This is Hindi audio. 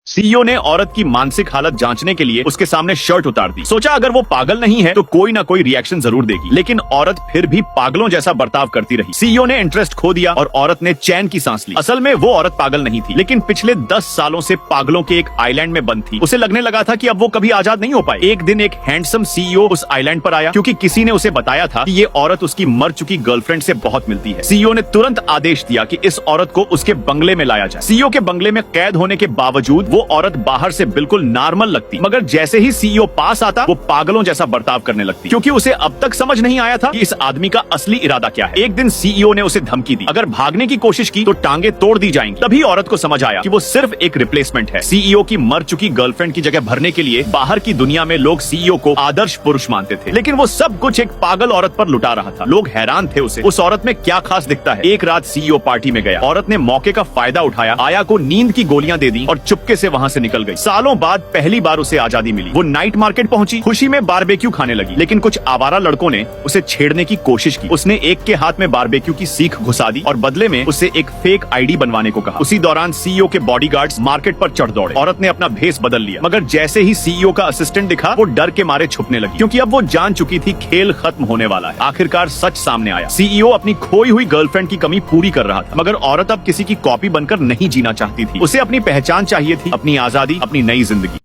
सीईओ ने औरत की मानसिक हालत जांचने के लिए उसके सामने शर्ट उतार दी। सोचा अगर वो पागल नहीं है तो कोई ना कोई रिएक्शन जरूर देगी, लेकिन औरत फिर भी पागलों जैसा बर्ताव करती रही। सीईओ ने इंटरेस्ट खो दिया और औरत ने चैन की सांस ली। असल में वो औरत पागल नहीं थी, लेकिन पिछले 10 सालों से पागलों के एक आइलैंड में बंद थी। उसे लगने लगा था कि अब वो कभी आजाद नहीं हो पाए। एक दिन एक हैंडसम सीईओ उस आइलैंड पर आया, क्योंकि किसी ने उसे बताया था कि ये औरत उसकी मर चुकी गर्लफ्रेंड से बहुत मिलती है। सीईओ ने तुरंत आदेश दिया कि इस औरत को उसके बंगले में लाया जाए। सीईओ के बंगले में कैद होने के बावजूद वो औरत बाहर से बिल्कुल नॉर्मल लगती, मगर जैसे ही सीईओ पास आता वो पागलों जैसा बर्ताव करने लगती, क्योंकि उसे अब तक समझ नहीं आया था कि इस आदमी का असली इरादा क्या है। एक दिन सीईओ ने उसे धमकी दी, अगर भागने की कोशिश की तो टांगे तोड़ दी जाएंगी। तभी औरत को समझ आया कि वो सिर्फ एक रिप्लेसमेंट है। सीईओ की मर चुकी गर्लफ्रेंड की जगह भरने के लिए बाहर की दुनिया में लोग सीईओ को आदर्श पुरुष मानते थे, लेकिन वो सब कुछ एक पागल औरत पर लुटा रहा था। लोग हैरान थे उसे, उस औरत में क्या खास दिखता है। एक रात सीईओ पार्टी में गया। औरत ने मौके का फायदा उठाया, आया को नींद की गोलियां दे दी और चुपके से वहां से निकल गई। सालों बाद पहली बार उसे आजादी मिली। वो नाइट मार्केट पहुंची, खुशी में बारबेक्यू खाने लगी, लेकिन कुछ आवारा लड़कों ने उसे छेड़ने की कोशिश की। उसने एक के हाथ में बारबेक्यू की सीख घुसा दी और बदले में उसे एक फेक आईडी बनवाने को कहा। उसी दौरान सीईओ के बॉडीगार्ड्स मार्केट पर चढ़ दौड़े। औरत ने अपना भेस बदल लिया, मगर जैसे ही सीईओ का असिस्टेंट दिखा वो डर के मारे छुपने लगी, क्योंकि अब वो जान चुकी थी खेल खत्म होने वाला है। आखिरकार सच सामने आया। सीईओ अपनी खोई हुई गर्लफ्रेंड की कमी पूरी कर रहा था, मगर औरत अब किसी की कॉपी बनकर नहीं जीना चाहती थी। उसे अपनी पहचान चाहिए थी, अपनी आजादी, अपनी नई जिंदगी।